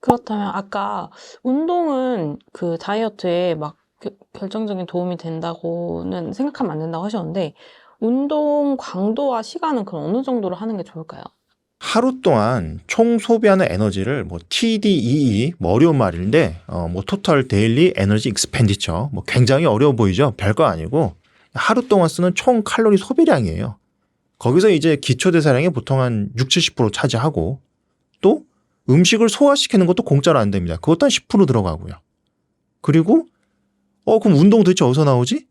그렇다면 아까 운동은 그 다이어트에 막 결정적인 도움이 된다고는 생각하면 안 된다고 하셨는데 운동 강도와 시간은 그럼 어느 정도로 하는 게 좋을까요? 하루 동안 총 소비하는 에너지를 뭐 TDEE 뭐 어려운 말인데 뭐 토탈 데일리 에너지 익스펜디처 뭐 굉장히 어려워 보이죠? 별거 아니고 하루 동안 쓰는 총 칼로리 소비량이에요. 거기서 이제 기초 대사량이 보통 한 6, 70% 차지하고 또 음식을 소화시키는 것도 공짜로 안 됩니다. 그것도 한 10% 들어가고요. 그리고 그럼 운동 도대체 어디서 나오지?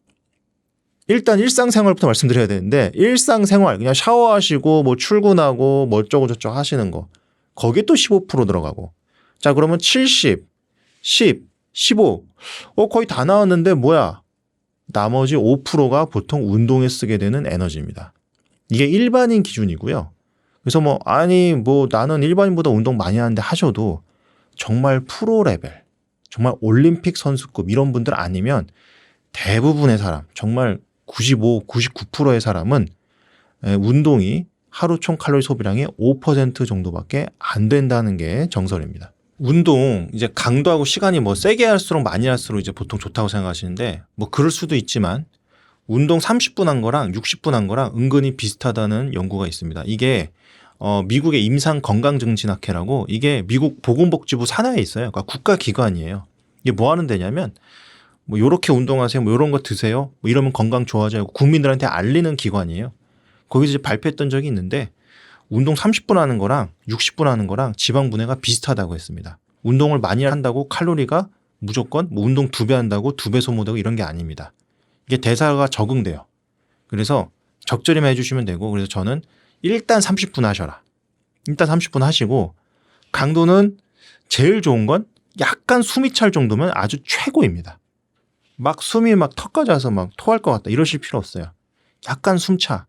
일단 일상생활부터 말씀드려야 되는데 일상생활 그냥 샤워하시고 뭐 출근하고 뭐 어쩌고 저쩌고 하시는 거 거기에 또 15% 들어가고 자 그러면 70, 10, 15 거의 다 나왔는데 뭐야 나머지 5%가 보통 운동에 쓰게 되는 에너지입니다. 이게 일반인 기준이고요. 그래서 뭐 나는 일반인보다 운동 많이 하는데 하셔도 정말 프로 레벨 정말 올림픽 선수급 이런 분들 아니면 대부분의 사람 정말 95, 99%의 사람은 운동이 하루 총 칼로리 소비량의 5% 정도밖에 안 된다는 게 정설입니다. 운동 이제 강도하고 시간이 뭐 세게 할수록 많이 할수록 이제 보통 좋다고 생각하시는데 뭐 그럴 수도 있지만 운동 30분 한 거랑 60분 한 거랑 은근히 비슷하다는 연구가 있습니다. 이게 미국의 임상건강증진학회라고 이게 미국 보건복지부 산하에 있어요. 그러니까 국가기관이에요. 이게 뭐 하는 데냐면 뭐 요렇게 운동하세요. 뭐 요런 거 드세요. 뭐 이러면 건강 좋아져요. 국민들한테 알리는 기관이에요. 거기서 이제 발표했던 적이 있는데 운동 30분 하는 거랑 60분 하는 거랑 지방 분해가 비슷하다고 했습니다. 운동을 많이 한다고 칼로리가 무조건 뭐 운동 2배 한다고 2배 소모되고 이런 게 아닙니다. 이게 대사가 적응돼요. 그래서 적절히만 해주시면 되고 그래서 저는 일단 30분 하셔라. 일단 30분 하시고 강도는 제일 좋은 건 약간 숨이 찰 정도면 아주 최고입니다. 막 숨이 막 턱까지 와서 막 토할 것 같다 이러실 필요 없어요. 약간 숨차.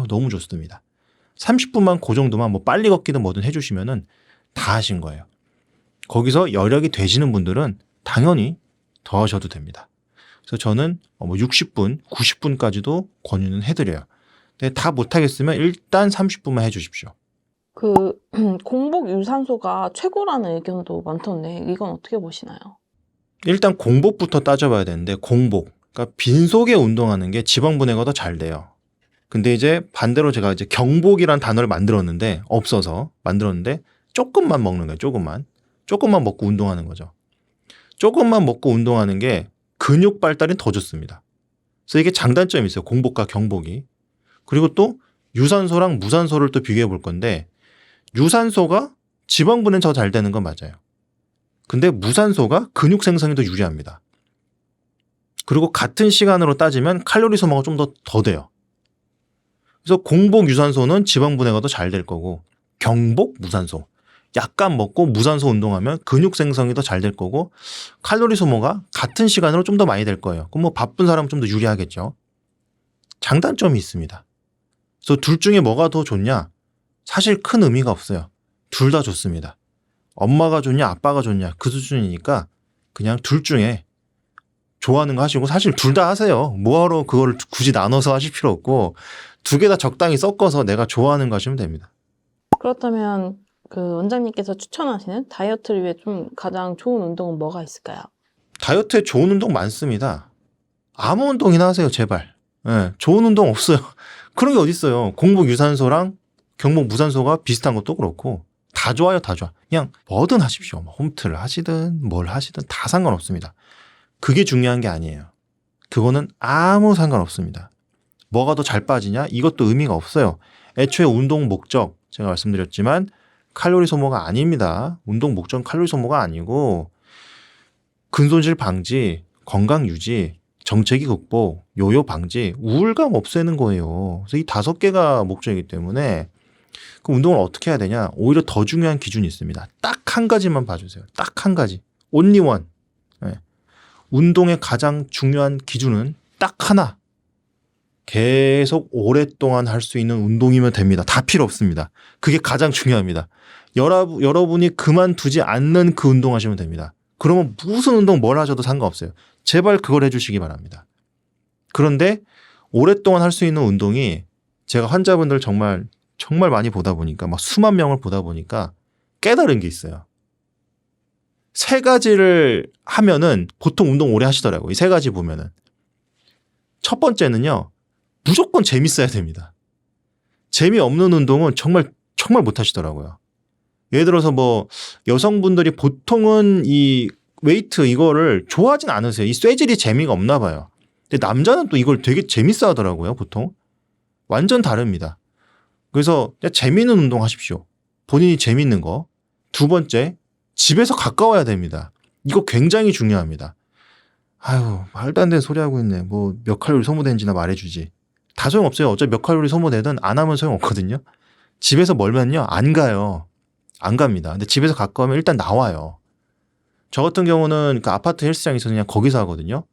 너무 좋습니다. 30분만 그 정도만 뭐 빨리 걷기든 뭐든 해주시면은 다 하신 거예요. 거기서 여력이 되시는 분들은 당연히 더 하셔도 됩니다. 그래서 저는 뭐 60분, 90분까지도 권유는 해드려요. 근데 다 못하겠으면 일단 30분만 해주십시오. 공복 유산소가 최고라는 의견도 많던데 이건 어떻게 보시나요? 일단 공복부터 따져봐야 되는데 공복. 그러니까 빈속에 운동하는 게 지방 분해가 더 잘 돼요. 근데 이제 반대로 제가 이제 경복이란 단어를 만들었는데 없어서 만들었는데 조금만 먹는 거예요. 조금만 먹고 운동하는 거죠. 조금만 먹고 운동하는 게 근육 발달이 더 좋습니다. 그래서 이게 장단점이 있어요. 공복과 경복이. 그리고 또 유산소랑 무산소를 또 비교해 볼 건데 유산소가 지방 분해는 더 잘 되는 건 맞아요. 근데 무산소가 근육 생성이 더 유리합니다. 그리고 같은 시간으로 따지면 칼로리 소모가 좀 더 돼요. 그래서 공복 유산소는 지방 분해가 더 잘 될 거고 경복 무산소 약간 먹고 무산소 운동하면 근육 생성이 더 잘 될 거고 칼로리 소모가 같은 시간으로 좀 더 많이 될 거예요. 그럼 뭐 바쁜 사람은 좀 더 유리하겠죠. 장단점이 있습니다. 그래서 둘 중에 뭐가 더 좋냐? 사실 큰 의미가 없어요. 둘 다 좋습니다. 엄마가 좋냐 아빠가 좋냐 그 수준이니까 그냥 둘 중에 좋아하는 거 하시고 사실 둘 다 하세요. 뭐하러 그걸 굳이 나눠서 하실 필요 없고 두 개 다 적당히 섞어서 내가 좋아하는 거 하시면 됩니다. 그렇다면 원장님께서 추천하시는 다이어트를 위해 좀 가장 좋은 운동은 뭐가 있을까요? 다이어트에 좋은 운동 많습니다. 아무 운동이나 하세요 제발. 좋은 운동 없어요. 그런 게 어딨어요. 공복 유산소랑 경복 무산소가 비슷한 것도 그렇고 다 좋아요 다 좋아. 그냥 뭐든 하십시오. 홈트를 하시든 뭘 하시든 다 상관없습니다. 그게 중요한 게 아니에요. 그거는 아무 상관없습니다. 뭐가 더 잘 빠지냐 이것도 의미가 없어요. 애초에 운동 목적 제가 말씀드렸지만 칼로리 소모가 아닙니다. 운동 목적은 칼로리 소모가 아니고 근손실 방지, 건강 유지, 정체기 극복, 요요 방지, 우울감 없애는 거예요. 그래서 이 5개가 목적이기 때문에 그 운동을 어떻게 해야 되냐? 오히려 더 중요한 기준이 있습니다. 딱 한 가지만 봐주세요. 딱 한 가지. only one. 운동의 가장 중요한 기준은 딱 하나. 계속 오랫동안 할 수 있는 운동이면 됩니다. 다 필요 없습니다. 그게 가장 중요합니다. 여러분이 그만두지 않는 그 운동 하시면 됩니다. 그러면 무슨 운동 뭘 하셔도 상관없어요. 제발 그걸 해주시기 바랍니다. 그런데 오랫동안 할 수 있는 운동이 제가 환자분들 정말 많이 보다 보니까 막 수만 명을 보다 보니까 깨달은 게 있어요. 세 가지를 하면은 보통 운동 오래 하시더라고요. 이 세 가지 보면은. 첫 번째는요. 무조건 재밌어야 됩니다. 재미없는 운동은 정말 못 하시더라고요. 예를 들어서 뭐 여성분들이 보통은 이 웨이트 이거를 좋아하진 않으세요. 이 쇠질이 재미가 없나 봐요. 근데 남자는 또 이걸 되게 재밌어 하더라고요. 보통. 완전 다릅니다. 그래서 그냥 재미있는 운동 하십시오. 본인이 재밌는 거. 두 번째, 집에서 가까워야 됩니다. 이거 굉장히 중요합니다. 아유, 말도 안 되는 소리 하고 있네. 뭐 몇 칼로리 소모되는지나 말해주지. 다 소용없어요. 어차피 몇 칼로리 소모되든 안 하면 소용없거든요. 집에서 멀면요. 안 가요. 안 갑니다. 근데 집에서 가까우면 일단 나와요. 저 같은 경우는 그 아파트 헬스장이 있어서 그냥 거기서 하거든요.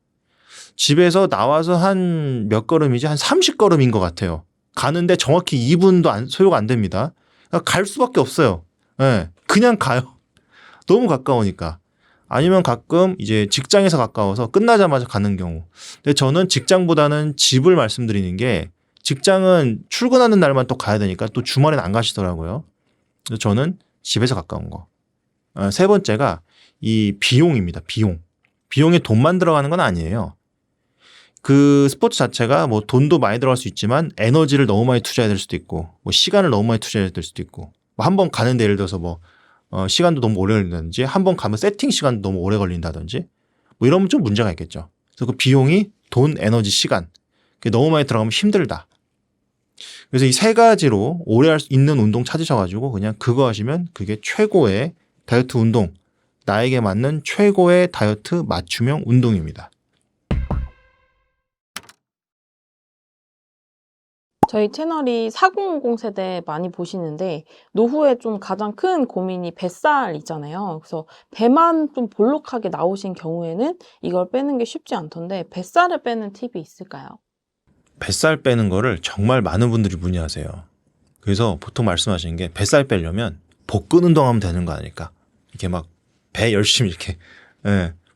집에서 나와서 한 몇 걸음이지? 한 30걸음인 것 같아요. 가는데 정확히 2분도 소요가 안 됩니다. 그러니까 갈 수밖에 없어요. 네, 그냥 가요. 너무 가까우니까. 아니면 가끔 이제 직장에서 가까워서 끝나자마자 가는 경우. 근데 저는 직장보다는 집을 말씀드리는 게 직장은 출근하는 날만 또 가야 되니까 또 주말엔 안 가시더라고요. 그래서 저는 집에서 가까운 거. 세 번째가 이 비용입니다. 비용에 돈만 들어가는 건 아니에요. 그 스포츠 자체가 뭐 돈도 많이 들어갈 수 있지만 에너지를 너무 많이 투자해야 될 수도 있고 뭐 시간을 너무 많이 투자해야 될 수도 있고 뭐 한 번 가는데 예를 들어서 뭐 시간도 너무 오래 걸린다든지 한 번 가면 세팅 시간도 너무 오래 걸린다든지 뭐 이러면 좀 문제가 있겠죠. 그래서 그 비용이 돈, 에너지, 시간 그게 너무 많이 들어가면 힘들다. 그래서 이 세 가지로 오래 할 수 있는 운동 찾으셔가지고 그냥 그거 하시면 그게 최고의 다이어트 운동, 나에게 맞는 최고의 다이어트 맞춤형 운동입니다. 저희 채널이 4050 세대 많이 보시는데 노후에 좀 가장 큰 고민이 뱃살 있잖아요. 그래서 배만 좀 볼록하게 나오신 경우에는 이걸 빼는 게 쉽지 않던데 뱃살을 빼는 팁이 있을까요? 뱃살 빼는 거를 정말 많은 분들이 문의하세요. 그래서 보통 말씀하시는 게 뱃살 빼려면 복근 운동하면 되는 거 아닐까? 이렇게 막 배 열심히 이렇게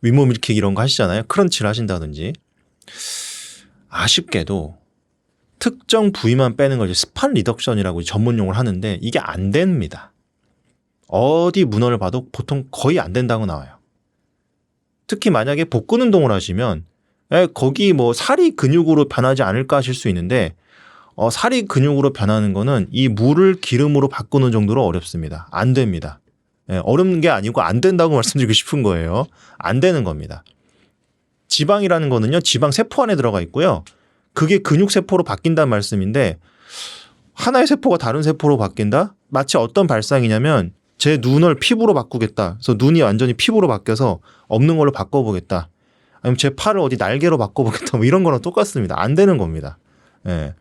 윗몸 일으키기 이런 거 하시잖아요. 크런치를 하신다든지. 아쉽게도 특정 부위만 빼는 걸 스판 리덕션이라고 전문 용어를 하는데 이게 안 됩니다. 어디 문헌을 봐도 보통 거의 안 된다고 나와요. 특히 만약에 복근 운동을 하시면 거기 뭐 살이 근육으로 변하지 않을까 하실 수 있는데 살이 근육으로 변하는 거는 이 물을 기름으로 바꾸는 정도로 어렵습니다. 안 됩니다. 어려운 게 아니고 안 된다고 말씀드리고 싶은 거예요. 안 되는 겁니다. 지방이라는 거는요. 지방 세포 안에 들어가 있고요. 그게 근육 세포로 바뀐다는 말씀인데 하나의 세포가 다른 세포로 바뀐다? 마치 어떤 발상이냐면 제 눈을 피부로 바꾸겠다. 그래서 눈이 완전히 피부로 바뀌어서 없는 걸로 바꿔보겠다. 아니면 제 팔을 어디 날개로 바꿔보겠다. 뭐 이런 거랑 똑같습니다. 안 되는 겁니다. 예.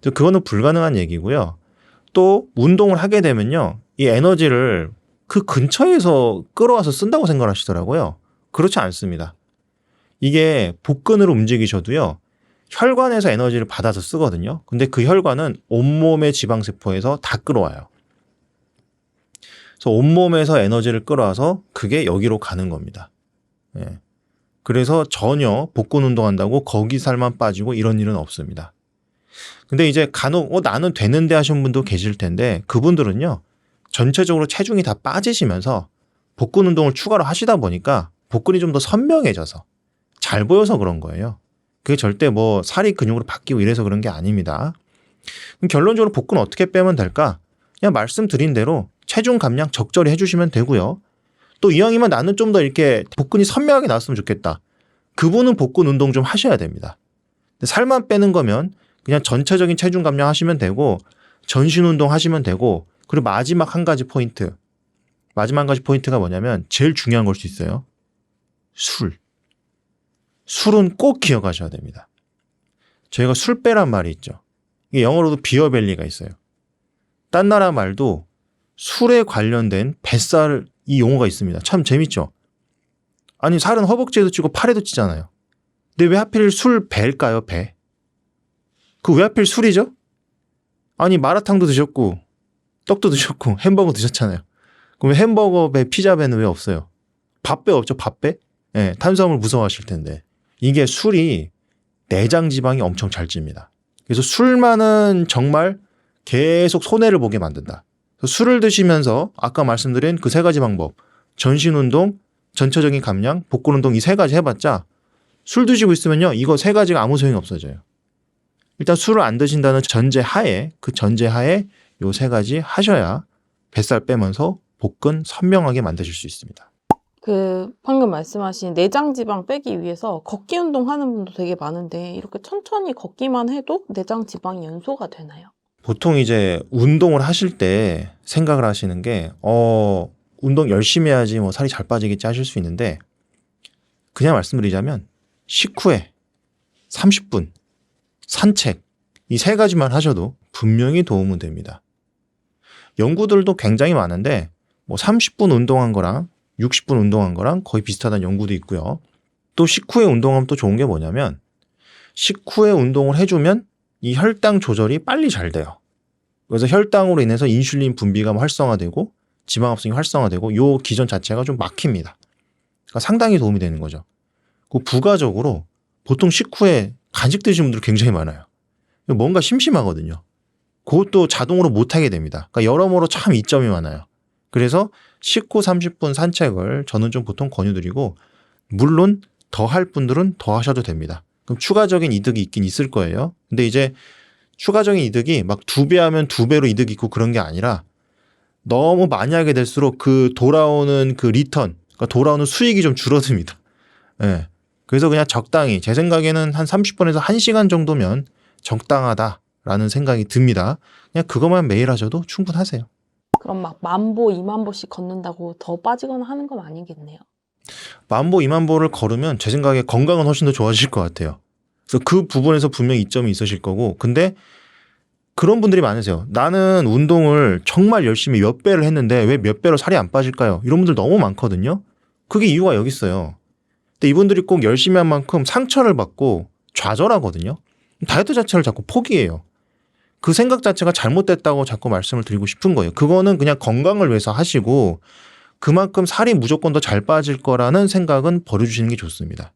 그거는 불가능한 얘기고요. 또 운동을 하게 되면요. 이 에너지를 그 근처에서 끌어와서 쓴다고 생각하시더라고요. 그렇지 않습니다. 이게 복근으로 움직이셔도요. 혈관에서 에너지를 받아서 쓰거든요. 근데 그 혈관은 온몸의 지방세포에서 다 끌어와요. 그래서 온몸에서 에너지를 끌어와서 그게 여기로 가는 겁니다. 예. 그래서 전혀 복근 운동한다고 거기 살만 빠지고 이런 일은 없습니다. 근데 이제 간혹 나는 되는데 하신 분도 계실 텐데 그분들은요. 전체적으로 체중이 다 빠지시면서 복근 운동을 추가로 하시다 보니까 복근이 좀 더 선명해져서 잘 보여서 그런 거예요. 그게 절대 뭐 살이 근육으로 바뀌고 이래서 그런 게 아닙니다. 그럼 결론적으로 복근 어떻게 빼면 될까? 그냥 말씀드린 대로 체중 감량 적절히 해주시면 되고요. 또 이왕이면 나는 좀 더 이렇게 복근이 선명하게 나왔으면 좋겠다. 그분은 복근 운동 좀 하셔야 됩니다. 근데 살만 빼는 거면 그냥 전체적인 체중 감량 하시면 되고 전신 운동 하시면 되고 그리고 마지막 한 가지 포인트. 마지막 한 가지 포인트가 뭐냐면 제일 중요한 걸 수 있어요. 술은 꼭 기억하셔야 됩니다. 저희가 술 빼란 말이 있죠. 이게 영어로도 비어벨리가 있어요. 딴 나라 말도 술에 관련된 뱃살 이 용어가 있습니다. 참 재밌죠? 아니 살은 허벅지에도 찌고 팔에도 찌잖아요. 근데 왜 하필 술 배일까요? 배. 그 왜 하필 술이죠? 아니 마라탕도 드셨고 떡도 드셨고 햄버거 드셨잖아요. 그럼 햄버거 배, 피자 배는 왜 없어요? 밥배 없죠? 밥배? 네, 탄수화물 무서워하실 텐데. 이게 술이 내장 지방이 엄청 잘 찝니다. 그래서 술만은 정말 계속 손해를 보게 만든다. 술을 드시면서 아까 말씀드린 그 세 가지 방법. 전신 운동, 전체적인 감량, 복근 운동 이 세 가지 해봤자 술 드시고 있으면요. 이거 세 가지가 아무 소용이 없어져요. 일단 술을 안 드신다는 전제하에 요 세 가지 하셔야 뱃살 빼면서 복근 선명하게 만드실 수 있습니다. 방금 말씀하신 내장 지방 빼기 위해서 걷기 운동 하는 분도 되게 많은데 이렇게 천천히 걷기만 해도 내장 지방이 연소가 되나요? 보통 이제 운동을 하실 때 생각을 하시는 게 운동 열심히 해야지 뭐 살이 잘 빠지겠지 하실 수 있는데 그냥 말씀드리자면 식후에 30분 산책 이 세 가지만 하셔도 분명히 도움은 됩니다. 연구들도 굉장히 많은데 뭐 30분 운동한 거랑 60분 운동한 거랑 거의 비슷하다는 연구도 있고요. 또 식후에 운동하면 또 좋은 게 뭐냐면 식후에 운동을 해주면 이 혈당 조절이 빨리 잘 돼요. 그래서 혈당으로 인해서 인슐린 분비가 활성화되고 지방합성이 활성화되고 요 기전 자체가 좀 막힙니다. 그러니까 상당히 도움이 되는 거죠. 그 부가적으로 보통 식후에 간식 드시는 분들 굉장히 많아요. 뭔가 심심하거든요. 그것도 자동으로 못하게 됩니다. 그러니까 여러모로 참 이점이 많아요. 그래서 식후 30분 산책을 저는 좀 보통 권유드리고 물론 더 할 분들은 더 하셔도 됩니다. 그럼 추가적인 이득이 있긴 있을 거예요. 근데 이제 추가적인 이득이 막 2배 하면 2배로 이득이 있고 그런 게 아니라 너무 많이 하게 될수록 그 돌아오는 그 리턴, 그러니까 돌아오는 수익이 좀 줄어듭니다. 예. 그래서 그냥 적당히 제 생각에는 한 30분에서 1시간 정도면 적당하다라는 생각이 듭니다. 그냥 그것만 매일 하셔도 충분하세요. 그럼 막 10,000보, 20,000보씩 걷는다고 더 빠지거나 하는 건 아니겠네요. 10,000보, 20,000보를 걸으면 제 생각에 건강은 훨씬 더 좋아지실 것 같아요. 그래서 그 부분에서 분명히 이점이 있으실 거고 근데 그런 분들이 많으세요. 나는 운동을 정말 열심히 몇 배를 했는데 왜 몇 배로 살이 안 빠질까요? 이런 분들 너무 많거든요. 그게 이유가 여기 있어요. 근데 이분들이 꼭 열심히 한 만큼 상처를 받고 좌절하거든요. 다이어트 자체를 자꾸 포기해요. 그 생각 자체가 잘못됐다고 자꾸 말씀을 드리고 싶은 거예요. 그거는 그냥 건강을 위해서 하시고 그만큼 살이 무조건 더 잘 빠질 거라는 생각은 버려주시는 게 좋습니다.